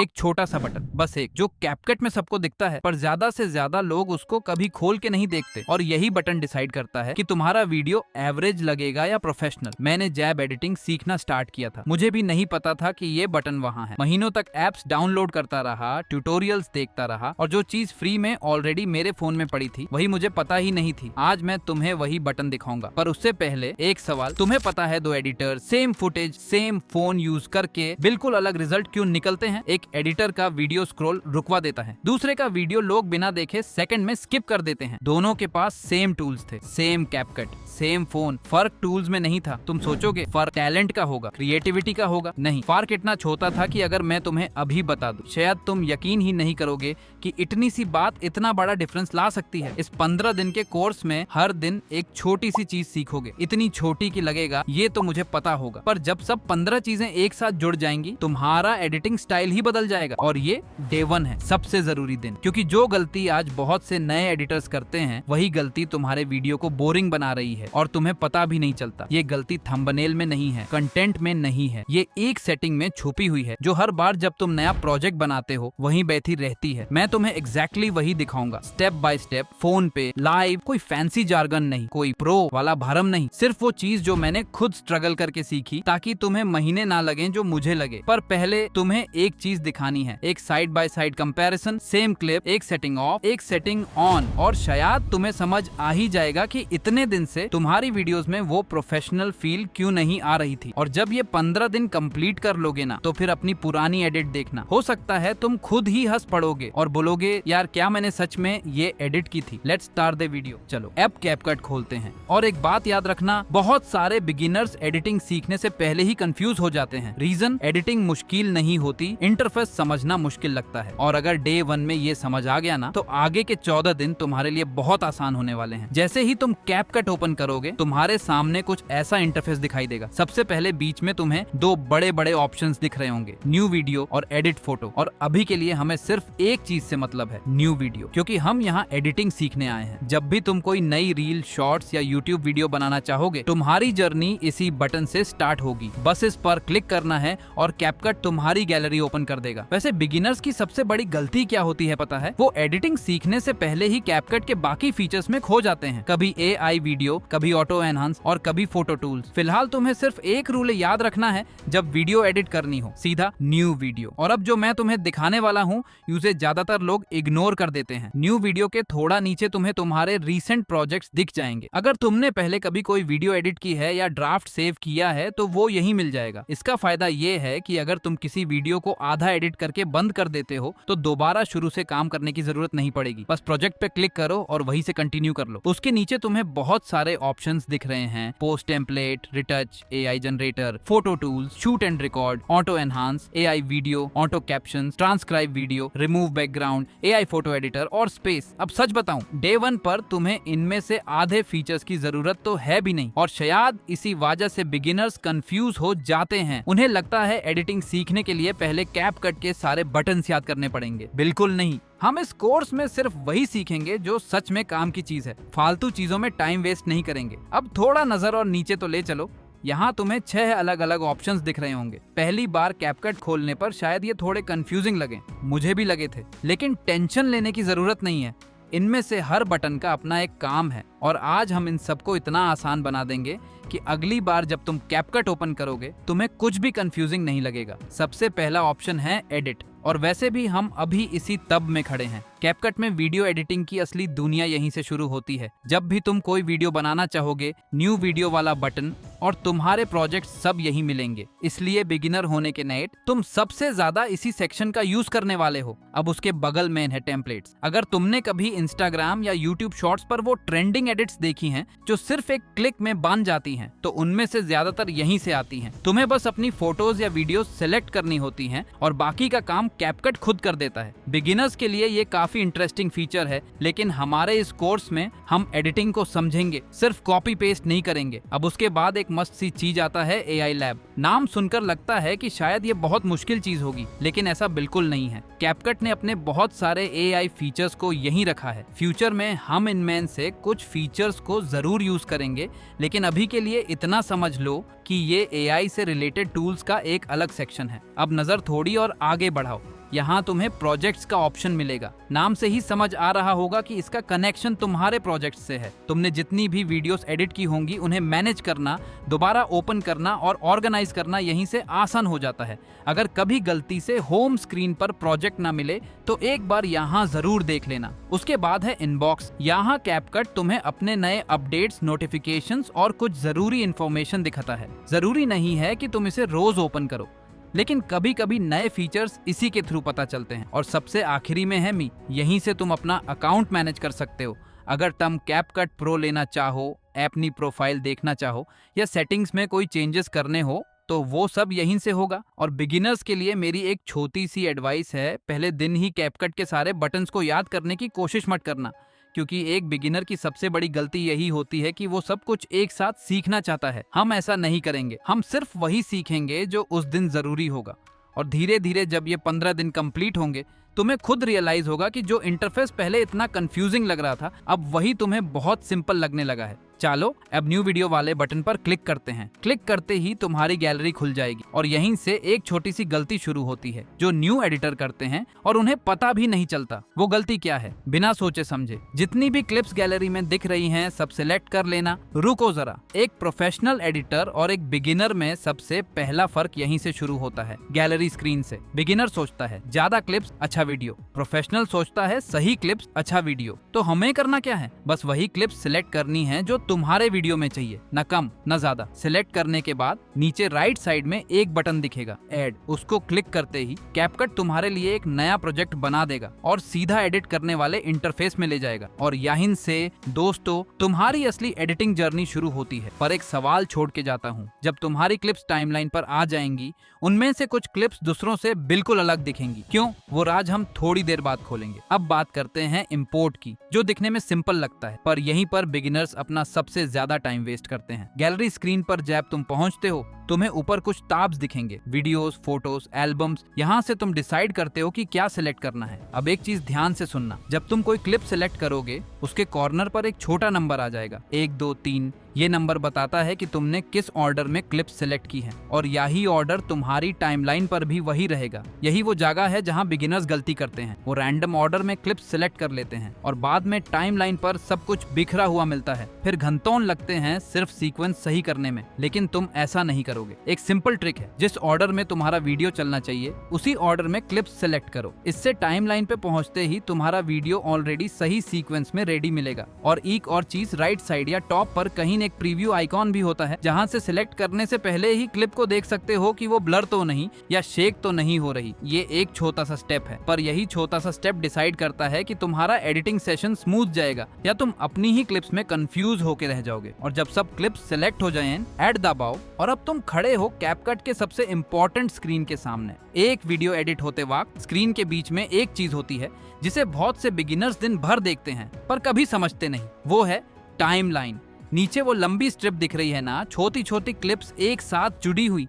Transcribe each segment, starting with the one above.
एक छोटा सा बटन, बस एक, जो कैपकट में सबको दिखता है पर ज्यादा से ज्यादा लोग उसको कभी खोल के नहीं देखते, और यही बटन डिसाइड करता है कि तुम्हारा वीडियो एवरेज लगेगा या प्रोफेशनल। मैंने जैब एडिटिंग सीखना स्टार्ट किया था, मुझे भी नहीं पता था कि ये बटन वहाँ है। महीनों तक एप्स डाउनलोड करता रहा, ट्यूटोरियल्स देखता रहा, और जो चीज फ्री में ऑलरेडी मेरे फोन में पड़ी थी वही मुझे पता ही नहीं थी। आज मैं तुम्हें वही बटन दिखाऊंगा, पर उससे पहले एक सवाल, तुम्हें पता है दो editor same footage same phone use करके बिल्कुल अलग रिजल्ट क्यों निकलते हैं? एक एडिटर का वीडियो स्क्रॉल रुकवा देता है, दूसरे का वीडियो लोग बिना देखे सेकंड में स्किप कर देते हैं। दोनों के पास सेम टूल्स थे, सेम कैपकट, सेम फोन, फर्क टूल्स में नहीं था। तुम सोचोगे फर्क टैलेंट का होगा, क्रिएटिविटी का होगा, नहीं, फर्क इतना छोटा था कि अगर मैं तुम्हें अभी बता दूं शायद तुम यकीन ही नहीं करोगे कि इतनी सी बात इतना बड़ा डिफरेंस ला सकती है। इस 15 दिन के कोर्स में हर दिन एक छोटी सी चीज सीखोगे, इतनी छोटी कि लगेगा ये तो मुझे पता होगा, पर जब सब 15 चीजें एक साथ जुड़ जाएंगी तुम्हारा एडिटिंग स्टाइल ही बदल जाएगा। और ये डे 1 है, सबसे जरूरी दिन, क्योंकि जो गलती आज बहुत से नए एडिटर्स करते हैं वही गलती तुम्हारे वीडियो को बोरिंग बना रही है और तुम्हें पता भी नहीं चलता। ये गलती थंबनेल में नहीं है, कंटेंट में नहीं है, ये एक सेटिंग में छुपी हुई है जो हर बार जब तुम नया प्रोजेक्ट बनाते हो वहीं बैठी रहती है। मैं तुम्हें एग्जैक्टली वही दिखाऊंगा, स्टेप बाय स्टेप, फोन पे लाइव, कोई फैंसी जार्गन नहीं, कोई प्रो वाला भरम नहीं, सिर्फ वो चीज जो मैंने खुद स्ट्रगल करके सीखी, ताकि तुम्हें महीने ना लगे जो मुझे लगे। पर पहले तुम्हें एक चीज दिखानी है, एक side by side comparison, same clip, एक सेटिंग ऑफ एक सेटिंग ऑन, और शायद तुम्हें समझ आ ही जाएगा कि इतने दिन से तुम्हारी वीडियोस में वो प्रोफेशनल फील क्यों नहीं आ रही थी। और जब ये 15 दिन कंप्लीट कर लोगे ना तो फिर अपनी पुरानी एडिट देखना, हो सकता है तुम खुद ही हंस पड़ोगे और बोलोगे यार क्या मैंने सच में ये एडिट की थी। Let's start the video. चलो ऐप कैपकट खोलते हैं। और एक बात याद रखना, बहुत सारे बिगिनर्स एडिटिंग सीखने से पहले ही कंफ्यूज हो जाते हैं। रीजन, एडिटिंग मुश्किल नहीं होती, इंटरफेस समझना मुश्किल लगता है। और अगर डे 1 में ये समझ आ गया ना तो आगे के 14 दिन तुम्हारे लिए बहुत आसान होने वाले हैं। जैसे ही तुम कैपकट ओपन करोगे तुम्हारे सामने कुछ ऐसा इंटरफेस दिखाई देगा। सबसे पहले बीच में तुम्हें दो बड़े बड़े ऑप्शंस दिख रहे होंगे, न्यू वीडियो और एडिट फोटो। और अभी के लिए हमें सिर्फ एक चीज से मतलब है, न्यू वीडियो, क्योंकि हम यहाँ एडिटिंग सीखने आए हैं। जब भी तुम कोई नई रील, शॉर्ट्स या यूट्यूब वीडियो बनाना चाहोगे तुम्हारी जर्नी इसी बटन से स्टार्ट होगी। बस इस पर क्लिक करना है और कैपकट तुम्हारी गैलरी ओपन कर देगा। वैसे बिगिनर्स की सबसे बड़ी गलती क्या होती है पता है? वो एडिटिंग सीखने से पहले ही कैपकट के बाकी फीचर्स में खो जाते हैं, कभी AI वीडियो, कभी ऑटो एनहांस और कभी फोटो टूल्स। फिलहाल तुम्हें सिर्फ एक रूल याद रखना है, जब वीडियो एडिट करनी हो सीधा न्यू वीडियो। और अब जो मैं तुम्हें दिखाने वाला हूँ उसे ज्यादातर लोग इग्नोर कर देते हैं। न्यू वीडियो के थोड़ा नीचे तुम्हें तुम्हारे रीसेंट प्रोजेक्ट्स दिख जाएंगे। अगर तुमने पहले कभी कोई वीडियो एडिट की है या ड्राफ्ट सेव किया है तो वो यही मिल जाएगा। इसका फायदा ये है कि अगर तुम किसी वीडियो को आधा एडिट करके बंद कर देते हो तो दोबारा शुरू से काम करने की जरूरत नहीं पड़ेगी। बस प्रोजेक्ट पे क्लिक करो और वहीं से कंटिन्यू कर लो। उसके नीचे तुम्हें बहुत सारे ऑप्शंस दिख रहे हैं, post template, retouch, AI generator, photo tools, shoot and record, auto enhance, AI video, auto captions, transcribe video, remove background, AI photo editor और स्पेस। अब सच बताऊं, डे 1 पर तुम्हें इनमें से आधे फीचर्स की जरूरत तो है भी नहीं, और शायद इसी वजह से बिगिनर्स कंफ्यूज हो जाते हैं। उन्हें लगता है एडिटिंग सीखने के लिए पहले कैपकट के सारे बटन्स याद करने पड़ेंगे। बिल्कुल नहीं, हम इस कोर्स में सिर्फ वही सीखेंगे जो सच में काम की चीज है। फालतू चीजों में टाइम वेस्ट नहीं करेंगे। अब थोड़ा नजर और नीचे तो ले चलो, यहाँ तुम्हें 6 अलग अलग ऑप्शंस दिख रहे होंगे। पहली बार कैपकट खोलने पर शायद ये थोड़े कंफ्यूजिंग लगे, मुझे भी लगे थे, लेकिन टेंशन लेने की जरूरत नहीं है। इनमें से हर बटन का अपना एक काम है और आज हम इन सबको इतना आसान बना देंगे कि अगली बार जब तुम कैपकट ओपन करोगे तुम्हें कुछ भी कंफ्यूजिंग नहीं लगेगा। सबसे पहला ऑप्शन है एडिट, और वैसे भी हम अभी इसी तब में खड़े हैं। कैपकट में वीडियो एडिटिंग की असली दुनिया यहीं से शुरू होती है। जब भी तुम कोई वीडियो बनाना चाहोगे, न्यू वीडियो वाला बटन और तुम्हारे प्रोजेक्ट सब यही मिलेंगे। इसलिए बिगिनर होने के नाते तुम सबसे ज्यादा इसी सेक्शन का यूज करने वाले हो। अब उसके बगल में है टेम्पलेट्स। अगर तुमने कभी इंस्टाग्राम या यूट्यूब शॉर्ट्स पर वो ट्रेंडिंग एडिट्स देखी हैं जो सिर्फ एक क्लिक में बन जाती हैं, तो उनमें से ज्यादातर यहीं से आती हैं। तुम्हें बस अपनी फोटोज या वीडियो सेलेक्ट करनी होती हैं और बाकी का काम कैपकट खुद कर देता है। बिगिनर्स के लिए ये काफी इंटरेस्टिंग फीचर है, लेकिन हमारे इस कोर्स में हम एडिटिंग को समझेंगे, सिर्फ कॉपी पेस्ट नहीं करेंगे। अब उसके बाद एक मस्त सी चीज आता है, AI लैब। नाम सुनकर लगता है कि शायद ये बहुत मुश्किल चीज होगी, लेकिन ऐसा बिल्कुल नहीं है। कैपकट ने अपने बहुत सारे AI फीचर्स को यहीं रखा है। फ्यूचर में हम इनमें से कुछ फीचर्स को जरूर यूज करेंगे, लेकिन अभी के लिए इतना समझ लो कि ये AI से रिलेटेड टूल्स का एक अलग सेक्शन है। अब नजर थोड़ी और आगे बढ़ाओ। यहाँ तुम्हें प्रोजेक्ट्स का ऑप्शन मिलेगा। नाम से ही समझ आ रहा होगा कि इसका कनेक्शन तुम्हारे प्रोजेक्ट से है। तुमने जितनी भी वीडियोस एडिट की होंगी उन्हें मैनेज करना, दोबारा ओपन करना और ऑर्गेनाइज करना यहीं से आसान हो जाता है। अगर कभी गलती से होम स्क्रीन पर प्रोजेक्ट ना मिले तो एक बार यहाँ जरूर देख लेना। उसके बाद है इनबॉक्स। यहाँ कैपकट तुम्हें अपने नए अपडेट्स, नोटिफिकेशंस और कुछ जरूरी इंफॉर्मेशन दिखाता है। जरूरी नहीं है कि तुम इसे रोज ओपन करो, लेकिन कभी कभी नए फीचर्स इसी के थ्रू पता चलते हैं। और सबसे आखिरी में है मी। यहीं से तुम अपना अकाउंट मैनेज कर सकते हो। अगर तुम कैपकट प्रो लेना चाहो, अपनी प्रोफाइल देखना चाहो या सेटिंग्स में कोई चेंजेस करने हो तो वो सब यहीं से होगा। और बिगिनर्स के लिए मेरी एक छोटी सी एडवाइस है, पहले दिन ही कैपकट के सारे बटन्स को याद करने की कोशिश मत करना, क्योंकि एक बिगिनर की सबसे बड़ी गलती यही होती है कि वो सब कुछ एक साथ सीखना चाहता है। हम ऐसा नहीं करेंगे, हम सिर्फ वही सीखेंगे जो उस दिन जरूरी होगा। और धीरे धीरे जब ये 15 दिन कंप्लीट होंगे तुम्हें खुद रियलाइज होगा कि जो इंटरफेस पहले इतना कंफ्यूजिंग लग रहा था अब वही तुम्हें बहुत सिंपल लगने लगा है। चलो अब न्यू वीडियो वाले बटन पर क्लिक करते हैं। क्लिक करते ही तुम्हारी गैलरी खुल जाएगी और यहीं से एक छोटी सी गलती शुरू होती है जो न्यू एडिटर करते हैं और उन्हें पता भी नहीं चलता। वो गलती क्या है? बिना सोचे समझे जितनी भी क्लिप्स गैलरी में दिख रही हैं सब सिलेक्ट कर लेना। रुको जरा, एक प्रोफेशनल एडिटर और एक बिगिनर में सबसे पहला फर्क यहीं से शुरू होता है, गैलरी स्क्रीन से। बिगिनर सोचता है ज्यादा क्लिप्स अच्छा वीडियो, प्रोफेशनल सोचता है सही क्लिप्स अच्छा वीडियो। तो हमें करना क्या है? बस वही क्लिप्स सिलेक्ट करनी है जो तुम्हारे वीडियो में चाहिए, न कम न ज्यादा। सिलेक्ट करने के बाद नीचे राइट साइड में एक बटन दिखेगा, ऐड। उसको क्लिक करते ही कैपकट तुम्हारे लिए एक नया प्रोजेक्ट बना देगा और सीधा एडिट करने वाले इंटरफेस में ले जाएगा। और यहीं से दोस्तों तुम्हारी असली एडिटिंग जर्नी शुरू होती है। पर एक सवाल छोड़ के जाता हूँ, जब तुम्हारी क्लिप्स टाइमलाइन पर आ जाएंगी उनमें से कुछ क्लिप्स दूसरों से बिल्कुल अलग दिखेंगी। क्यों? वो राज हम थोड़ी देर बाद खोलेंगे। अब बात करते हैं इंपोर्ट की, जो दिखने में सिंपल लगता है पर यहीं पर बिगिनर्स अपना सबसे ज्यादा टाइम वेस्ट करते हैं। गैलरी स्क्रीन पर जब तुम पहुंचते हो तुम्हें ऊपर कुछ टैब्स दिखेंगे, वीडियोस, फोटोज, एल्बम्स। यहाँ से तुम डिसाइड करते हो कि क्या सिलेक्ट करना है। अब एक चीज ध्यान से सुनना, जब तुम कोई क्लिप सिलेक्ट करोगे उसके कॉर्नर पर एक छोटा नंबर आ जाएगा, 1 2 3। ये नंबर बताता है कि तुमने किस ऑर्डर में क्लिप सिलेक्ट की है और यही ऑर्डर तुम्हारी टाइमलाइन पर भी वही रहेगा। यही वो जगह है जहाँ बिगिनर्स गलती करते हैं। वो रैंडम ऑर्डर में क्लिप सिलेक्ट कर लेते हैं और बाद में टाइमलाइन पर सब कुछ बिखरा हुआ मिलता है। फिर घंटों लगते हैं सिर्फ सीक्वेंस सही करने में। लेकिन तुम ऐसा नहीं करोगे। एक सिंपल ट्रिक है, जिस ऑर्डर में तुम्हारा वीडियो चलना चाहिए उसी ऑर्डर में क्लिप्स सिलेक्ट करो। इससे टाइमलाइन पे पहुंचते ही तुम्हारा वीडियो ऑलरेडी सही सीक्वेंस में रेडी मिलेगा। और एक और चीज, राइट साइड या टॉप पर कहीं एक प्रीव्यू आइकॉन भी होता है, जहां से सिलेक्ट करने से पहले ही क्लिप को देख सकते हो कि वो ब्लर तो नहीं या शेक तो नहीं हो रही। ये एक छोटा सा स्टेप है, पर यही छोटा सा स्टेप डिसाइड करता है कि तुम्हारा एडिटिंग सेशन स्मूथ जाएगा या तुम अपनी ही क्लिप्स में कंफ्यूज होकर रह जाओगे। और जब सब क्लिप्स सिलेक्ट हो जाएं, ऐड दबाओ और अब तुम खड़े हो कैपकट के सबसे इंपॉर्टेंट स्क्रीन के सामने। एक वीडियो एडिट होते वक्त स्क्रीन के बीच में एक चीज होती है जिसे बहुत से बिगिनर्स दिन भर देखते हैं पर कभी समझते नहीं। वो है टाइमलाइन। नीचे वो लंबी स्ट्रिप दिख रही है ना, छोटी छोटी क्लिप्स एक साथ जुड़ी हुई।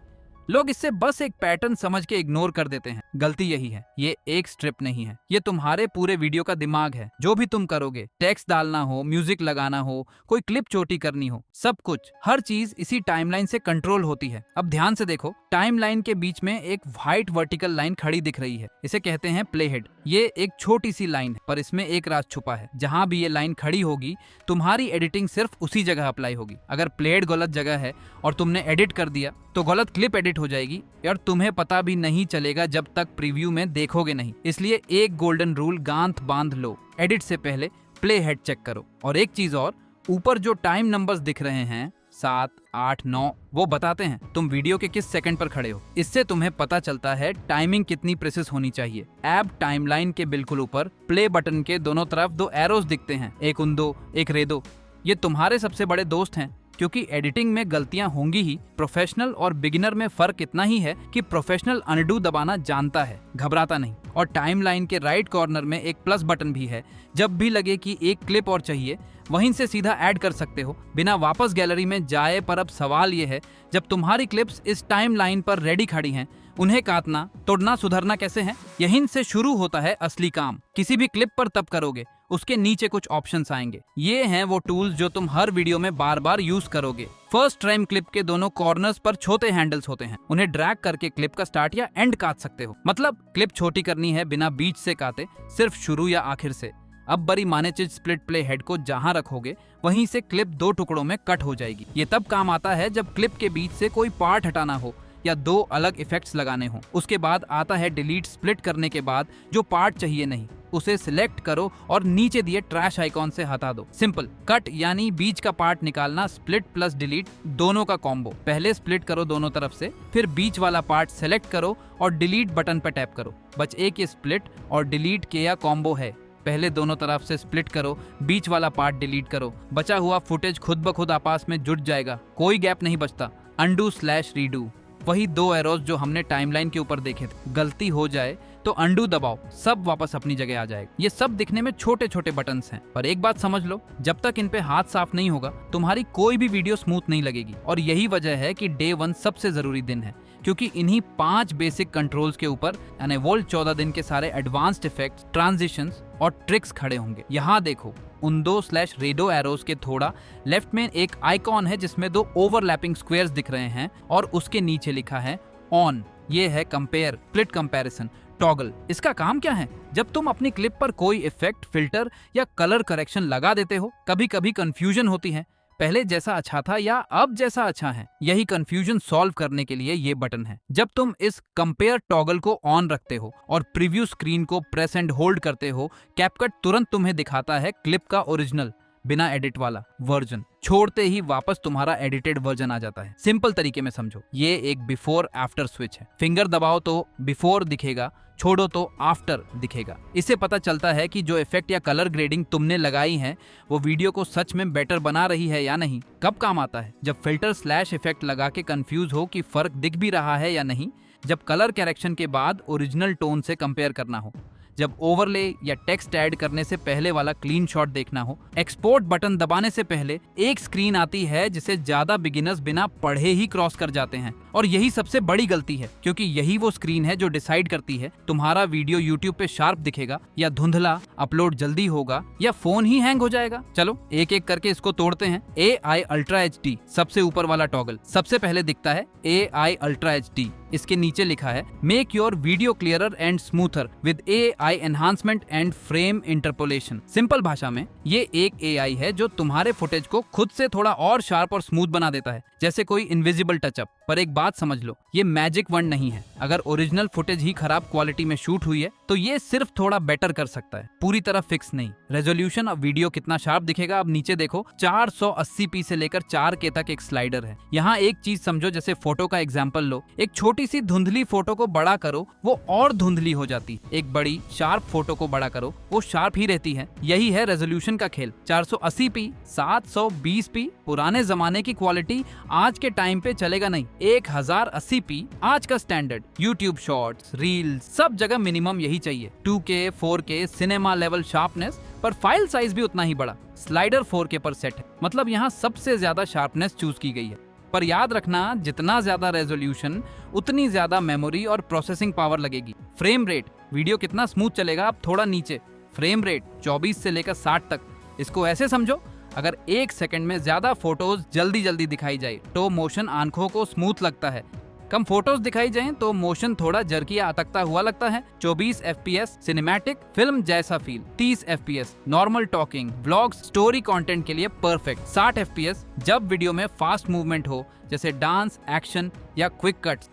लोग इससे बस एक पैटर्न समझ के इग्नोर कर देते हैं। गलती यही है, ये एक स्ट्रिप नहीं है, ये तुम्हारे पूरे वीडियो का दिमाग है। जो भी तुम करोगे, टेक्स्ट डालना हो, म्यूजिक लगाना हो, कोई क्लिप छोटी करनी हो, सब कुछ, हर चीज इसी टाइमलाइन से कंट्रोल होती है। अब ध्यान से देखो, टाइमलाइन के बीच में एक व्हाइट वर्टिकल लाइन खड़ी दिख रही है, इसे कहते हैं प्ले हेड। ये एक छोटी सी लाइन है पर इसमें एक राज छुपा है। जहां भी ये लाइन खड़ी होगी तुम्हारी एडिटिंग सिर्फ उसी जगह अप्लाई होगी। अगर प्लेड गलत जगह है और तुमने एडिट कर दिया तो गलत क्लिप एडिट हो जाएगी और तुम्हें पता भी नहीं चलेगा जब तक प्रीव्यू में देखोगे नहीं। इसलिए एक गोल्डन रूल गांठ बांध लो, एडिट से पहले प्ले हेड चेक करो। और एक चीज और, ऊपर जो टाइम नंबर्स दिख रहे हैं 7 8 9, वो बताते हैं तुम वीडियो के किस सेकंड पर खड़े हो। इससे तुम्हें पता चलता है टाइमिंग कितनी प्रेसिस होनी चाहिए। ऐप टाइमलाइन के बिल्कुल ऊपर प्ले बटन के दोनों तरफ 2 एरोस दिखते हैं, एक उंडो एक रेडो। ये तुम्हारे सबसे बड़े दोस्त हैं, क्योंकि एडिटिंग में गलतियां होंगी ही। प्रोफेशनल और बिगिनर में फर्क इतना ही है कि प्रोफेशनल अनडू दबाना जानता है, घबराता नहीं। और टाइमलाइन के राइट कॉर्नर में एक प्लस बटन भी है, जब भी लगे कि एक क्लिप और चाहिए वहीं से सीधा ऐड कर सकते हो बिना वापस गैलरी में जाए। पर अब सवाल ये है, जब तुम्हारी क्लिप्स इस टाइमलाइन पर रेडी खड़ी हैं, उन्हें काटना, तोड़ना, सुधारना कैसे है? यहीं से शुरू होता है असली काम। किसी भी क्लिप पर तब करोगे, उसके नीचे कुछ ऑप्शंस आएंगे। ये हैं वो टूल्स जो तुम हर वीडियो में बार बार यूज करोगे। फर्स्ट टाइम क्लिप के दोनों कॉर्नर्स पर छोटे हैंडल्स होते हैं, उन्हें ड्रैग करके क्लिप का स्टार्ट या एंड काट सकते हो। मतलब क्लिप छोटी करनी है बिना बीच से काटे, सिर्फ शुरू या आखिर से। अब बड़ी माने चीज स्प्लिट प्ले हेड को जहां रखोगे वहीं से क्लिप 2 टुकड़ों में कट हो जाएगी। ये तब काम आता है जब क्लिप के बीच से कोई पार्ट हटाना हो या 2 अलग इफेक्ट्स लगाने हो। उसके बाद आता है डिलीट। स्प्लिट करने के बाद जो पार्ट चाहिए नहीं उसे सिलेक्ट करो और नीचे दिए ट्रैश आइकॉन से हटा दो। सिंपल। कट यानी बीच का पार्ट निकालना, स्प्लिट प्लस डिलीट दोनों का कॉम्बो। पहले स्प्लिट करो दोनों तरफ से, फिर बीच वाला पार्ट सेलेक्ट करो और डिलीट बटन पर टैप करो। बस एक ही स्प्लिट और डिलीट किया कॉम्बो है। पहले दोनों तरफ से स्प्लिट करो, बीच वाला पार्ट डिलीट करो, बचा हुआ फुटेज खुद ब खुद आपस में जुड़ जाएगा, कोई गैप नहीं बचता। अनडू/रीडू, वही 2 एरोज जो हमने टाइमलाइन के ऊपर देखे थे। गलती हो जाए तो अंडू दबाओ, सब वापस अपनी जगह आ जाएगा। ये सब दिखने में छोटे छोटे बटन्स हैं, पर एक बात समझ लो, जब तक इन पे हाथ साफ नहीं होगा तुम्हारी कोई भी वीडियो स्मूथ नहीं लगेगी। और यही वजह है कि डे 1 सबसे जरूरी दिन है, क्योंकि इन्हीं 5 बेसिक कंट्रोल्स के ऊपर अनएवोल्व 14 दिन के सारे एडवांस्ड इफेक्ट्स, ट्रांजिशंस और ट्रिक्स खड़े होंगे। यहाँ देखो, उन 2/रेडो एरोज के थोड़ा लेफ्ट में एक आइकॉन है जिसमें 2 ओवरलैपिंग स्क्वायर्स दिख रहे हैं और उसके नीचे लिखा है ऑन। ये है कंपेयर, स्प्लिट कंपैरिजन टॉगल। इसका काम क्या है? जब तुम अपनी क्लिप पर कोई इफेक्ट, फिल्टर या कलर करेक्शन लगा देते हो, कभी कभी कंफ्यूजन होती है, पहले जैसा अच्छा था या अब जैसा अच्छा है। यही कंफ्यूजन सॉल्व करने के लिए ये बटन है। जब तुम इस कंपेयर टॉगल को ऑन रखते हो और प्रीव्यू स्क्रीन को प्रेस एंड होल्ड करते हो, कैपकट तुरंत तुम्हें दिखाता है क्लिप का ओरिजिनल बिना एडिट वाला वर्जन। छोड़ते ही वापस तुम्हारा एडिटेड वर्जन आ जाता है। सिंपल तरीके में समझो, ये एक बिफोर आफ्टर स्विच है। फिंगर दबाओ तो बिफोर दिखेगा, छोड़ो तो आफ्टर दिखेगा। इससे पता चलता है कि जो इफेक्ट या कलर ग्रेडिंग तुमने लगाई है वो वीडियो को सच में बेटर बना रही है या नहीं। कब काम आता है? जब फिल्टर/इफेक्ट लगा के कंफ्यूज हो कि फर्क दिख भी रहा है या नहीं, जब कलर करेक्शन के बाद ओरिजिनल टोन से कंपेयर करना हो, जब ओवरले या टेक्स्ट ऐड करने से पहले वाला क्लीन शॉट देखना हो। एक्सपोर्ट बटन दबाने से पहले एक स्क्रीन आती है जिसे ज्यादा बिगिनर्स बिना पढ़े ही क्रॉस कर जाते हैं, और यही सबसे बड़ी गलती है, क्योंकि यही वो स्क्रीन है जो डिसाइड करती है तुम्हारा वीडियो यूट्यूब पे शार्प दिखेगा या धुंधला, अपलोड जल्दी होगा या फोन ही हैंग हो जाएगा। चलो एक एक करके इसको तोड़ते हैं। AI अल्ट्रा HD, सबसे ऊपर वाला टॉगल सबसे पहले दिखता है। AI अल्ट्रा HD, इसके नीचे लिखा है make your video clearer and smoother with AI enhancement and frame interpolation. Simple भाषा में ये एक AI है जो तुम्हारे फुटेज को खुद से थोड़ा और शार्प और स्मूथ बना देता है, जैसे कोई इनविजिबल टचअप। पर एक बात समझ लो, ये मैजिक वंड नहीं है। अगर ओरिजिनल फुटेज ही खराब क्वालिटी में शूट हुई है तो ये सिर्फ थोड़ा बेटर कर सकता है, पूरी तरह फिक्स नहीं। रेजोल्यूशन अब वीडियो कितना शार्प दिखेगा अब नीचे देखो। 480p से लेकर 4K तक एक स्लाइडर है। यहाँ एक चीज समझो, जैसे फोटो का एग्जाम्पल लो, एक छोटी सी धुंधली फोटो को बड़ा करो वो और धुंधली हो जाती, एक बड़ी शार्प फोटो को बड़ा करो वो शार्प ही रहती है। यही है रेजोल्यूशन का खेल। 480p, 720p पुराने जमाने की क्वालिटी आज के टाइम पे चलेगा नहीं। 1080p आज का स्टैंडर्ड। यूट्यूब शॉर्ट्स, रील्स, सब जगह मिनिमम यही चाहिए। 2K 4K cinema level sharpness, पर फाइल साइज भी उतना ही बड़ा। स्लाइडर 4K पर सेट है, मतलब यहाँ सबसे ज्यादा शार्पनेस चूज की गई है। पर याद रखना, जितना ज्यादा रेजोल्यूशन उतनी ज्यादा मेमोरी और प्रोसेसिंग पावर लगेगी। फ्रेम रेट, वीडियो कितना स्मूथ चलेगा अब थोड़ा नीचे। फ्रेम रेट 24 से लेकर 60 तक। इसको ऐसे समझो, अगर 1 सेकंड में ज्यादा फोटोज जल्दी जल्दी दिखाई जाए तो मोशन आंखों को स्मूथ लगता है, कम फोटोज दिखाई जाए तो मोशन थोड़ा जर्की या अटकता हुआ लगता है। 24 FPS सिनेमैटिक फिल्म जैसा feel. 30 FPS normal talking, vlogs, story content के लिए परफेक्ट। 60 FPS जब वीडियो में फास्ट मूवमेंट हो, जैसे डांस, एक्शन या क्विक कट्स।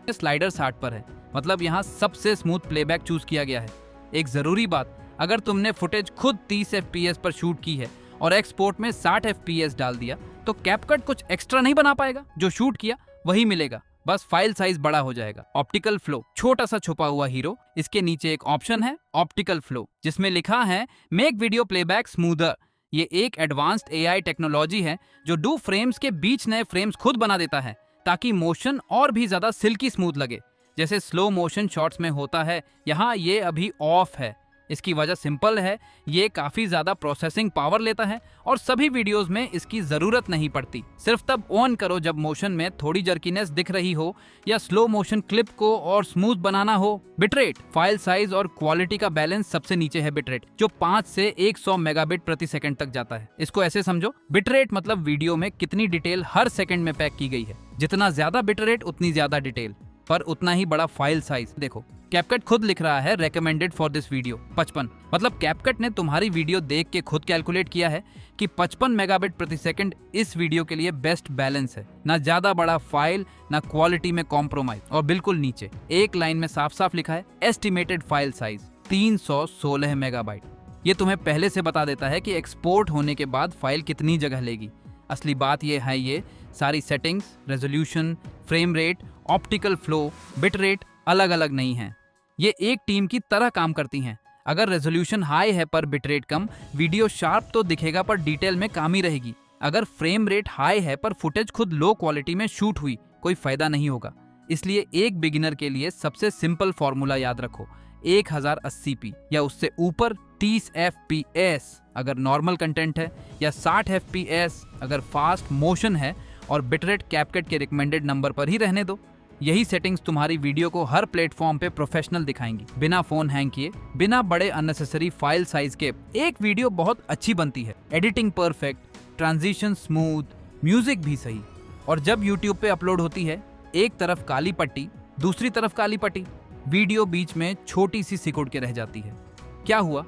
स्लाइडर 60 पर है, मतलब यहाँ सबसे स्मूथ प्लेबैक चूज किया गया है। एक जरूरी बात, अगर तुमने फुटेज खुद 30 FPS पर शूट की है और एक्सपोर्ट में 60 FPS डाल दिया तो कैपकट कुछ एक्स्ट्रा नहीं बना पाएगा। जो शूट किया वही मिलेगा, बस फाइल साइज बड़ा हो जाएगा। ऑप्टिकल फ्लो, छोटा सा छुपा हुआ हीरो। इसके नीचे एक ऑप्शन है ऑप्टिकल फ्लो, जिसमें लिखा है मेक वीडियो प्लेबैक स्मूदर। ये एक एडवांस्ड AI टेक्नोलॉजी है जो 2 फ्रेम्स के बीच नए फ्रेम्स खुद बना देता है, ताकि मोशन और भी ज्यादा सिल्की स्मूथ लगे, जैसे स्लो मोशन शॉट्स में होता है। यहाँ ये अभी ऑफ है, इसकी वजह सिंपल है, ये काफी ज्यादा प्रोसेसिंग पावर लेता है और सभी वीडियोस में इसकी जरूरत नहीं पड़ती। सिर्फ तब ऑन करो जब मोशन में थोड़ी जर्कीनेस दिख रही हो या स्लो मोशन क्लिप को और स्मूथ बनाना हो। बिटरेट, फाइल साइज और क्वालिटी का बैलेंस सबसे नीचे है बिटरेट, जो 5 से 100 मेगाबिट प्रति सेकंड तक जाता है। इसको ऐसे समझो, बिटरेट मतलब वीडियो में कितनी डिटेल हर सेकंड में पैक की गई है। जितना ज्यादा बिटरेट उतनी ज्यादा डिटेल, पर उतना ही बड़ा फाइल साइज। देखो कैपकट खुद लिख रहा है रेकमेंडेड फॉर दिस वीडियो 55, मतलब कैपकट ने तुम्हारी वीडियो देख के खुद कैलकुलेट किया है कि 55 मेगाबिट प्रति सेकंड इस वीडियो के लिए बेस्ट बैलेंस है। ना ज्यादा बड़ा फाइल, ना क्वालिटी में कॉम्प्रोमाइज। और बिल्कुल नीचे एक लाइन में साफ साफ लिखा है एस्टिमेटेड फाइल साइज 316 मेगाबाइट। ये तुम्हें पहले से बता देता है कि एक्सपोर्ट होने के बाद फाइल कितनी जगह लेगी। असली बात ये है, ये सारी settings, resolution, frame rate, optical flow, bit rate अलग अलग नहीं हैं। ये एक टीम की तरह काम करती हैं। अगर रेजोल्यूशन हाई है पर बिट रेट कम, वीडियो शार्प तो दिखेगा पर डिटेल में कमी रहेगी। अगर फ्रेम रेट हाई है पर फुटेज खुद लो क्वालिटी में शूट हुई, कोई फायदा नहीं होगा। इसलिए एक बिगिनर के लिए सबसे सिंपल फॉर्मूला याद रखो, 1080p या उससे ऊपर 30 fps अगर नॉर्मल कंटेंट है, या 60 fps अगर फास्ट मोशन है, और बिटरेट कैपकट के रिकमेंडेड नंबर पर ही रहने दो। यही सेटिंग्स तुम्हारी वीडियो को हर प्लेटफॉर्म पे प्रोफेशनल दिखाएंगी, बिना फोन हैंग किए, बिना बड़े अननेसेसरी फाइल साइज के। एक वीडियो बहुत अच्छी बनती है, editing perfect, transition smooth, music भी सही, और जब यूट्यूब पे अपलोड होती है, एक तरफ काली पट्टी, दूसरी तरफ काली पट्टी, वीडियो बीच में छोटी सी सिकुड़ के रह जाती है। क्या हुआ?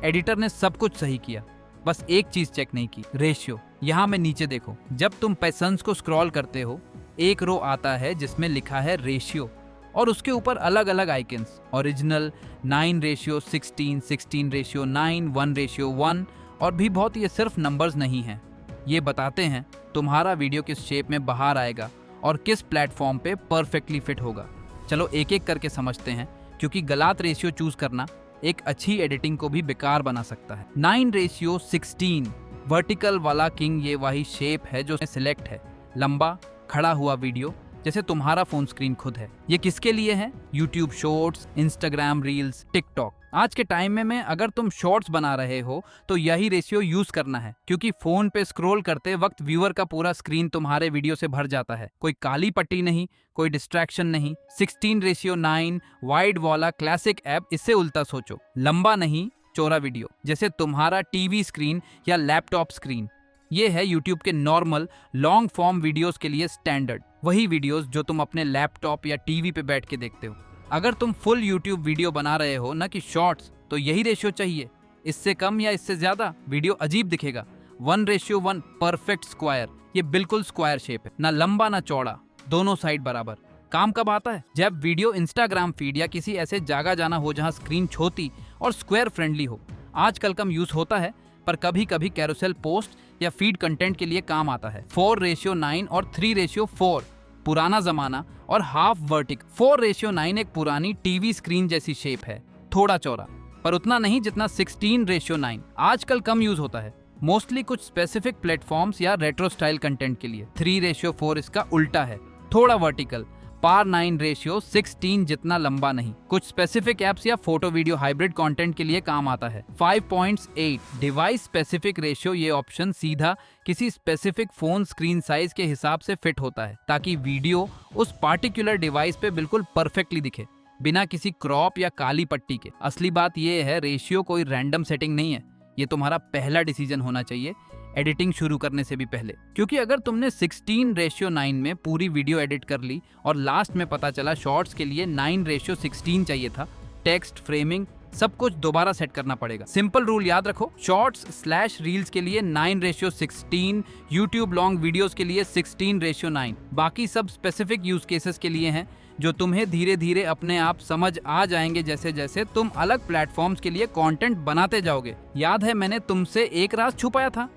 एडिटर ने सब कुछ सही किया, बस एक चीज चेक नहीं की, रेशियो। यहाँ में नीचे देखो, जब तुम पेसन्स को स्क्रॉल करते हो, एक रो आता है जिसमें लिखा है रेशियो, और उसके ऊपर अलग अलग आइकन्स, ओरिजिनल, 9:16, 16:9, 1:1, और भी बहुत। ये सिर्फ नंबर्स नहीं हैं, ये बताते हैं तुम्हारा वीडियो किस शेप में बाहर आएगा और किस प्लेटफॉर्म पे परफेक्टली फिट होगा। चलो एक एक करके समझते हैं, क्योंकि गलत रेशियो चूज करना एक अच्छी एडिटिंग को भी बेकार बना सकता है। 9:16 वर्टिकल वाला किंग, ये वही शेप है जो सिलेक्ट है, लंबा खड़ा हुआ वीडियो, जैसे तुम्हारा फोन स्क्रीन खुद है। ये किसके लिए है? YouTube shorts, Instagram reels, TikTok. आज के टाइम में अगर तुम शॉर्ट्स बना रहे हो तो यही रेशियो यूज करना है, क्योंकि फोन पे स्क्रॉल करते वक्त व्यूअर का पूरा स्क्रीन तुम्हारे वीडियो से भर जाता है। कोई काली पट्टी नहीं, कोई डिस्ट्रैक्शन नहीं। 16:9 वाइड वाला क्लासिक ऐप, इससे उल्टा सोचो, लंबा नहीं चौड़ा वीडियो, जैसे तुम्हारा टीवी स्क्रीन या लैपटॉप स्क्रीन। ये है यूट्यूब के नॉर्मल लॉन्ग फॉर्म वीडियोस के लिए स्टैंडर्ड, वही वीडियोस जो तुम अपने लैपटॉप या टीवी पे बैठ के देखते हो। अगर तुम फुल यूट्यूब वीडियो बना रहे हो, ना कि शॉर्ट्स, तो यही रेशियो चाहिए। इससे कम या इससे ज्यादा वीडियो अजीब दिखेगा। 1:1 परफेक्ट स्क्वायर, ये बिल्कुल स्क्वायर शेप है, ना लंबा ना चौड़ा, दोनों साइड बराबर। काम कब आता है? जब वीडियो इंस्टाग्राम फीड या किसी ऐसे जगह जाना हो जहां स्क्रीन छोटी और स्क्वायर फ्रेंडली हो। आजकल कम यूज होता है, पर कभी कभी कैरोसेल पोस्ट या फीड कंटेंट के लिए काम आता है। 4:9 और 3:4 पुराना जमाना, और हाफ वर्टिकल। 4:9 एक पुरानी टीवी स्क्रीन जैसी शेप है, थोड़ा चौड़ा, पर उतना नहीं जितना 16:9 आजकल कम यूज होता है, मोस्टली कुछ स्पेसिफिक प्लेटफॉर्म्स या रेट्रो स्टाइल कंटेंट के लिए। 3:4 इसका उल्टा है, थोड़ा वर्टिकल, पर 9:16 जितना लंबा नहीं। कुछ स्पेसिफिक एप्स या फोटो वीडियो हाइब्रिड कंटेंट के लिए काम आता है। 5.8 डिवाइस स्पेसिफिक रेशियो, ये ऑप्शन सीधा किसी स्पेसिफिक फोन स्क्रीन साइज के हिसाब से फिट होता है, ताकि वीडियो उस पार्टिकुलर डिवाइस पे बिल्कुल परफेक्टली दिखे, बिना किसी क्रॉप या काली पट्टी के। असली बात यह है, रेशियो कोई रैंडम सेटिंग नहीं है, ये तुम्हारा पहला डिसीजन होना चाहिए एडिटिंग शुरू करने से भी पहले। क्योंकि अगर तुमने 16:9 में पूरी वीडियो एडिट कर ली और लास्ट में पता चला शॉर्ट्स के लिए 9:16 चाहिए था, टेक्स्ट, फ्रेमिंग, सब कुछ दोबारा सेट करना पड़ेगा। सिंपल रूल याद रखो, शॉर्ट्स/रील्स के लिए 9:16, यूट्यूब लॉन्ग वीडियोस के लिए 16:9। बाकी सब स्पेसिफिक यूज केसेस के लिए हैं, जो तुम्हें धीरे धीरे अपने आप समझ आ जाएंगे जैसे जैसे तुम अलग प्लेटफॉर्म्स के लिए कंटेंट बनाते जाओगे। याद है मैंने तुमसे एक राज छुपाया था,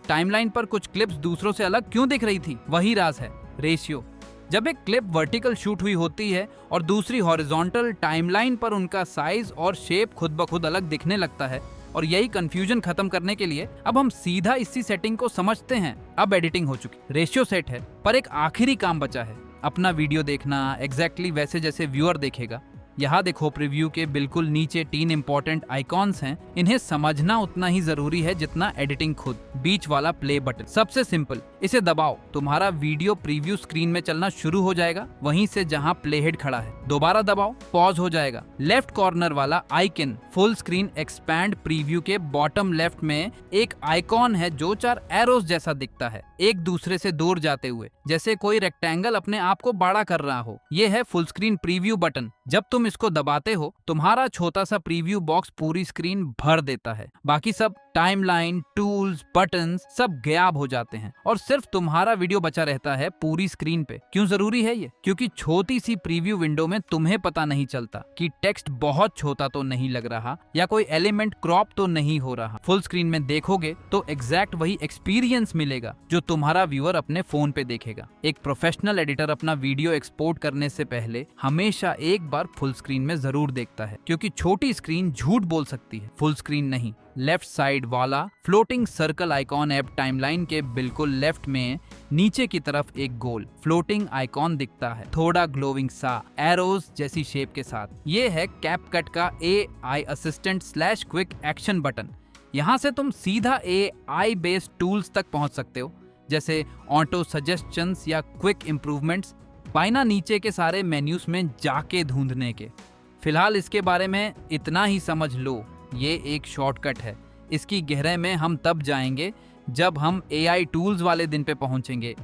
टाइमलाइन पर कुछ क्लिप्स दूसरों से अलग क्यों दिख रही थी? वही राज है, रेशियो। जब एक क्लिप वर्टिकल शूट हुई होती है और दूसरी हॉरिजॉन्टल, टाइमलाइन पर उनका साइज और शेप खुद ब खुद अलग दिखने लगता है। और यही कंफ्यूजन खत्म करने के लिए अब हम सीधा इसी सेटिंग को समझते हैं। अब एडिटिंग हो चुकी, रेशियो सेट है, पर एक आखिरी काम बचा है, अपना वीडियो देखना एग्जैक्टली वैसे जैसे व्यूअर देखेगा। यहाँ देखो प्रीव्यू के बिल्कुल नीचे 3 इंपॉर्टेंट आइकॉन्स हैं। इन्हें समझना उतना ही जरूरी है जितना एडिटिंग खुद। बीच वाला प्ले बटन सबसे सिंपल, इसे दबाओ, तुम्हारा वीडियो प्रीव्यू स्क्रीन में चलना शुरू हो जाएगा, वहीं से जहाँ प्ले हेड खड़ा है। दोबारा दबाओ, पॉज हो जाएगा। लेफ्ट कॉर्नर वाला icon full screen expand preview के बॉटम लेफ्ट में एक आइकॉन है जो 4 एरोस जैसा दिखता है, एक दूसरे से दूर जाते हुए, जैसे कोई रेक्टेंगल अपने आप को बड़ा कर रहा हो। ये है फुल स्क्रीन प्रीव्यू बटन। जब तुम इसको दबाते हो, तुम्हारा छोटा सा प्रीव्यू बॉक्स पूरी स्क्रीन भर देता है। बाकी सब टाइमलाइन, टूल्स, बटन्स सब गायब हो जाते हैं और सिर्फ तुम्हारा वीडियो बचा रहता है पूरी स्क्रीन पे। क्यों जरूरी है ये? क्योंकि छोटी सी प्रीव्यू विंडो में तुम्हें पता नहीं चलता कि टेक्स्ट बहुत छोटा तो नहीं लग रहा या कोई एलिमेंट क्रॉप तो नहीं हो रहा। फुल स्क्रीन में देखोगे तो एग्जैक्ट वही एक्सपीरियंस मिलेगा जो तुम्हारा व्यूअर अपने फोन पे देखेगा। एक प्रोफेशनल एडिटर अपना वीडियो एक्सपोर्ट करने से पहले हमेशा एक बार फुल स्क्रीन में जरूर देखता है, क्योंकि छोटी स्क्रीन झूठ बोल सकती है, फुल स्क्रीन नहीं। लेफ्ट साइड वाला floating circle icon app timeline के बिल्कुल लेफ्ट में नीचे की तरफ एक गोल फ्लोटिंग आइकॉन दिखता है, थोड़ा ग्लोविंग सा एरोज जैसी शेप के साथ। ये है कैपकट का AI assistant / quick action button. यहाँ से तुम सीधा AI बेस्ड टूल्स तक पहुँच सकते हो, जैसे ऑटो सजेशंस या क्विक इम्प्रूवमेंट्स, बाइना नीचे के सारे मेन्यूज में जाके ढूंढने के। फिलहाल इसके बारे में इतना ही समझ लो, ये एक शॉर्टकट है। इसकी गहराई में हम तब जाएंगे जब हम AI टूल्स वाले दिन पे पहुंचेंगे।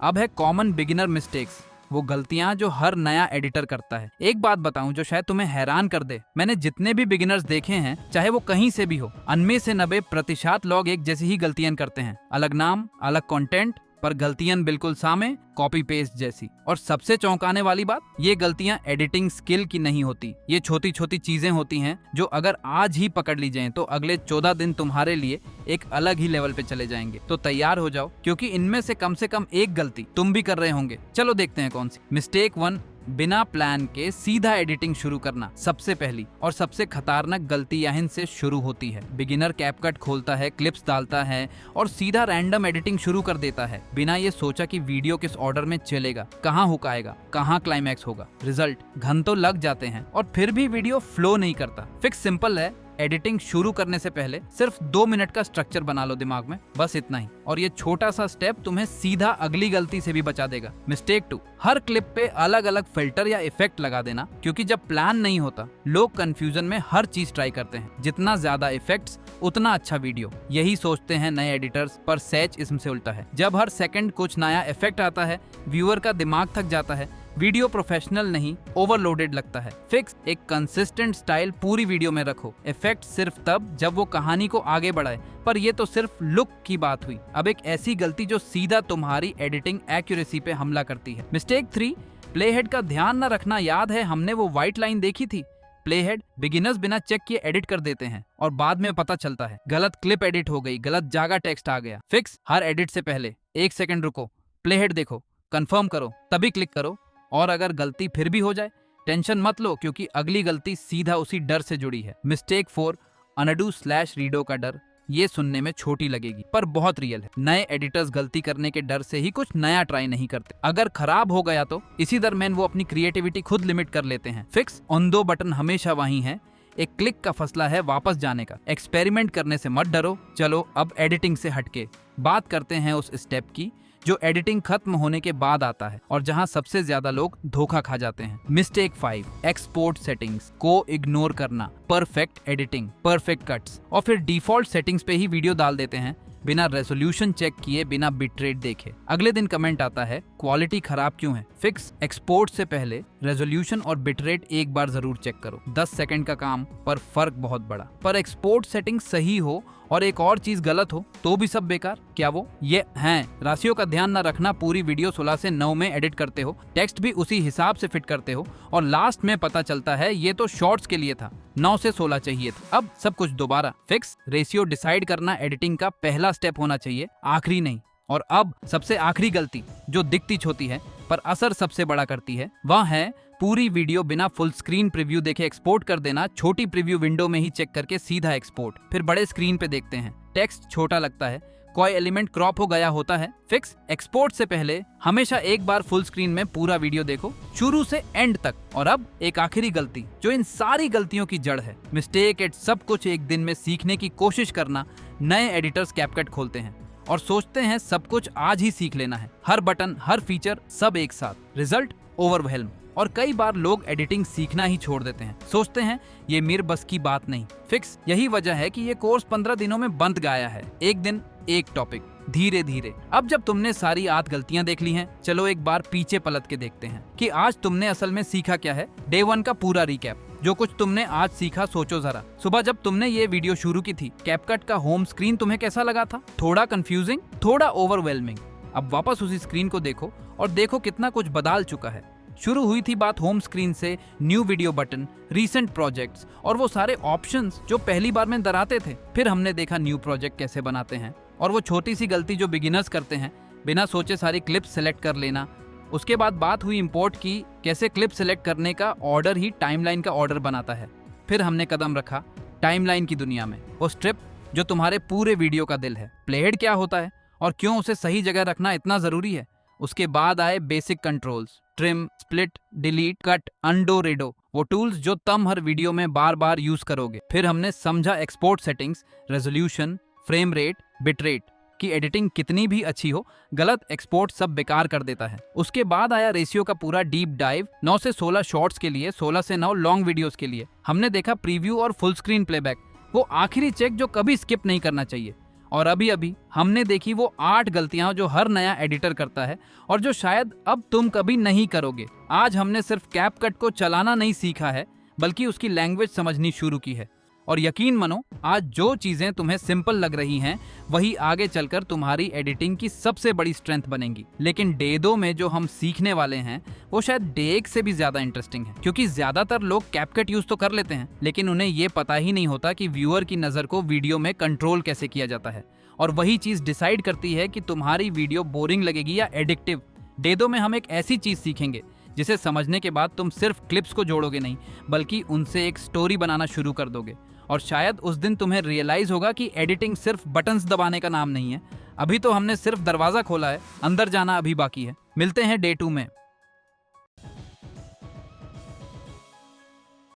अब है कॉमन बिगिनर मिस्टेक्स, वो गलतियां जो हर नया एडिटर करता है। एक बात बताऊं जो शायद तुम्हें हैरान कर दे, मैंने जितने भी बिगिनर्स देखे हैं, चाहे वो कहीं से भी हो, उनमें से 90% लोग एक जैसी ही गलतियां करते हैं। अलग नाम, अलग कंटेंट, पर गलतियां बिल्कुल सामे, कॉपी पेस्ट जैसी। और सबसे चौंकाने वाली बात, ये गलतियां एडिटिंग स्किल की नहीं होती। ये छोटी छोटी चीजें होती हैं जो अगर आज ही पकड़ ली जाएं तो अगले 14 दिन तुम्हारे लिए एक अलग ही लेवल पे चले जाएंगे। तो तैयार हो जाओ, क्योंकि इनमें से कम एक गलती तुम भी कर रहे होंगे। चलो देखते हैं कौन सी। मिस्टेक 1, बिना प्लान के सीधा एडिटिंग शुरू करना। सबसे पहली और सबसे खतरनाक गलती यहीं से शुरू होती है। बिगिनर कैपकट खोलता है, क्लिप्स डालता है और सीधा रैंडम एडिटिंग शुरू कर देता है, बिना ये सोचा कि वीडियो किस ऑर्डर में चलेगा, कहाँ हुक आएगा, कहाँ क्लाइमैक्स होगा। रिजल्ट, घंटों लग जाते हैं और फिर भी वीडियो फ्लो नहीं करता। फिक्स सिंपल है, एडिटिंग शुरू करने से पहले सिर्फ 2 मिनट का स्ट्रक्चर बना लो दिमाग में, बस इतना ही। और ये छोटा सा स्टेप तुम्हें सीधा अगली गलती से भी बचा देगा। मिस्टेक 2, हर क्लिप पे अलग अलग फिल्टर या इफेक्ट लगा देना, क्योंकि जब प्लान नहीं होता लोग कंफ्यूजन में हर चीज ट्राई करते हैं। जितना ज्यादा इफेक्ट्स उतना अच्छा वीडियो, यही सोचते हैं नए एडिटर्स, पर सच इसमें उल्टा है। जब हर सेकंड कुछ नया इफेक्ट आता है, व्यूअर का दिमाग थक जाता है, वीडियो प्रोफेशनल नहीं ओवरलोडेड लगता है। फिक्स, एक कंसिस्टेंट स्टाइल पूरी वीडियो में रखो। इफेक्ट सिर्फ तब जब वो कहानी को आगे बढ़ाए, पर ये तो सिर्फ लुक की बात हुई। अब एक ऐसी गलती जो सीधा तुम्हारी एडिटिंग एक्यूरेसी पे हमला करती है। मिस्टेक 3, प्ले हेड का ध्यान न रखना। याद है हमने वो व्हाइट लाइन देखी थी? प्ले हेड बिगिनर्स बिना चेक किए एडिट कर देते हैं और बाद में पता चलता है गलत क्लिप एडिट हो गई, गलत जगह टेक्स्ट आ गया। फिक्स, हर एडिट से पहले 1 सेकंड रुको, प्ले हेड देखो, कंफर्म करो, तभी क्लिक करो। और अगर गलती फिर भी हो जाए, टेंशन मत लो, क्योंकि अगली गलती सीधा उसी डर से जुड़ी है। मिस्टेक 4, अनडू / रीडो का डर। ये सुनने में छोटी लगेगी पर बहुत रियल है। नए एडिटर्स गलती करने के डर से ही कुछ नया ट्राई नहीं करते। अगर खराब हो गया तो इसी दरम्यान वो अपनी क्रिएटिविटी खुद लिमिट कर लेते हैं। फिक्स, ऑन दो बटन हमेशा वहीं है, एक क्लिक का फैसला है वापस जाने का। एक्सपेरिमेंट करने से मत डरो। चलो अब एडिटिंग से हटके बात करते हैं उस स्टेप की जो एडिटिंग खत्म होने के बाद आता है और जहां सबसे ज्यादा लोग धोखा खा जाते हैं। मिस्टेक 5, एक्सपोर्ट सेटिंग्स को इग्नोर करना। परफेक्ट एडिटिंग, परफेक्ट कट्स और फिर डिफॉल्ट सेटिंग्स पे ही वीडियो डाल देते हैं, बिना रेजोल्यूशन चेक किए, बिना बिटरेट देखे। अगले दिन कमेंट आता है क्वालिटी खराब क्यों है। फिक्स, एक्सपोर्ट से पहले रेजोल्यूशन और बिटरेट एक बार जरूर चेक करो। 10 सेकंड का काम पर फर्क बहुत बड़ा। पर एक्सपोर्ट सेटिंग सही हो और एक और चीज गलत हो तो भी सब बेकार। क्या वो? ये हैं राशियों का ध्यान न रखना। पूरी वीडियो 16 से 9 में एडिट करते हो, टेक्स्ट भी उसी हिसाब से फिट करते हो और लास्ट में पता चलता है ये तो शॉर्ट्स के लिए था, 9 से 16 चाहिए था। अब सब कुछ दोबारा। फिक्स, रेशियो डिसाइड करना एडिटिंग का पहला स्टेप होना चाहिए, आखिरी नहीं। और अब सबसे आखिरी गलती जो दिखती छोटी है पर असर सबसे बड़ा करती है, वह है पूरी वीडियो बिना फुल स्क्रीन प्रीव्यू देखे एक्सपोर्ट कर देना। छोटी प्रीव्यू विंडो में ही चेक करके सीधा एक्सपोर्ट, फिर बड़े स्क्रीन पे देखते हैं, टेक्स्ट छोटा लगता है, कोई एलिमेंट क्रॉप हो गया होता है, फिक्स। एक्सपोर्ट से पहले हमेशा एक बार फुल स्क्रीन में पूरा वीडियो देखो, शुरू से एंड तक। और अब एक आखिरी गलती जो इन सारी गलतियों की जड़ है, मिस्टेक एट सब कुछ एक दिन में सीखने की कोशिश करना। नए एडिटर्स कैपकट खोलते हैं और सोचते हैं सब कुछ आज ही सीख लेना है, हर बटन, हर फीचर, सब एक साथ। Result overwhelm. और कई बार लोग एडिटिंग सीखना ही छोड़ देते हैं, सोचते हैं ये मेरे बस की बात नहीं। फिक्स यही वजह है कि ये कोर्स 15 दिनों में बंद गया है, एक दिन एक टॉपिक, धीरे धीरे। अब जब तुमने सारी 8 गलतियां देख ली हैं, चलो एक बार पीछे पलट के देखते हैं कि आज तुमने असल में सीखा क्या है। डे 1 का पूरा रिकैप, जो कुछ तुमने आज सीखा। सोचो जरा, सुबह जब तुमने ये वीडियो शुरू की थी, कैपकट का होम स्क्रीन तुम्हें कैसा लगा था? थोड़ा कंफ्यूजिंग, थोड़ा ओवरवेलमिंग। अब वापस उसी स्क्रीन को देखो और देखो कितना कुछ बदल चुका है। शुरू हुई थी बात होम स्क्रीन से, new video button, recent projects और वो सारे ऑप्शंस जो पहली बार में डराते थे। फिर हमने देखा न्यू प्रोजेक्ट कैसे बनाते हैं और वो छोटी सी गलती जो बिगिनर्स करते हैं, बिना सोचे सारी क्लिप्स सेलेक्ट कर लेना। उसके बाद बात हुई इंपोर्ट की, कैसे क्लिप सेलेक्ट करने का ऑर्डर ही टाइमलाइन का ऑर्डर बनाता है। फिर हमने कदम रखा टाइमलाइन की दुनिया में, वो स्ट्रिप जो तुम्हारे पूरे वीडियो का दिल है। प्लेहेड क्या होता है और क्यों उसे सही जगह रखना इतना जरूरी है। उसके बाद आए basic controls, trim, split, delete, cut, undo, redo, वो टूल्स जो तुम हर वीडियो में बार बार यूज करोगे। फिर हमने समझा export settings, resolution, frame rate, bit rate की एडिटिंग कितनी भी अच्छी हो, गलत एक्सपोर्ट सब बेकार कर देता है। उसके बाद आया रेशियो का पूरा डीप डाइव, 9 से 16 शॉर्ट्स के लिए, 16 से 9 लॉन्ग वीडियोस के लिए। हमने देखा प्रीव्यू और फुल स्क्रीन प्लेबैक, वो आखिरी चेक जो कभी स्किप नहीं करना चाहिए। और अभी हमने देखी वो 8 गलतियां जो हर नया एडिटर करता है और जो शायद अब तुम कभी नहीं करोगे। आज हमने सिर्फ कैपकट को चलाना नहीं सीखा है, बल्कि उसकी लैंग्वेज समझनी शुरू की है। और यकीन मानो, आज जो चीजें तुम्हें सिंपल लग रही हैं, वही आगे चलकर तुम्हारी एडिटिंग की सबसे बड़ी स्ट्रेंथ बनेंगी। लेकिन डे 2 में जो हम सीखने वाले हैं, वो शायद डे 1 से भी ज्यादा इंटरेस्टिंग है, क्योंकि ज्यादातर लोग कैपकट यूज तो कर लेते हैं, लेकिन उन्हें ये पता ही नहीं होता कि व्यूअर की नजर को वीडियो में कंट्रोल कैसे किया जाता है। और वही चीज डिसाइड करती है कि तुम्हारी वीडियो बोरिंग लगेगी या एडिक्टिव। डे 2 में हम एक ऐसी चीज सीखेंगे जिसे समझने के बाद तुम सिर्फ क्लिप्स को जोड़ोगे नहीं, बल्कि उनसे एक स्टोरी बनाना शुरू कर दोगे। और शायद उस दिन तुम्हें रियलाइज होगा कि एडिटिंग सिर्फ बटन्स दबाने का नाम नहीं है। अभी तो हमने सिर्फ दरवाजा खोला है, अंदर जाना अभी बाकी है। मिलते हैं डे 2 में।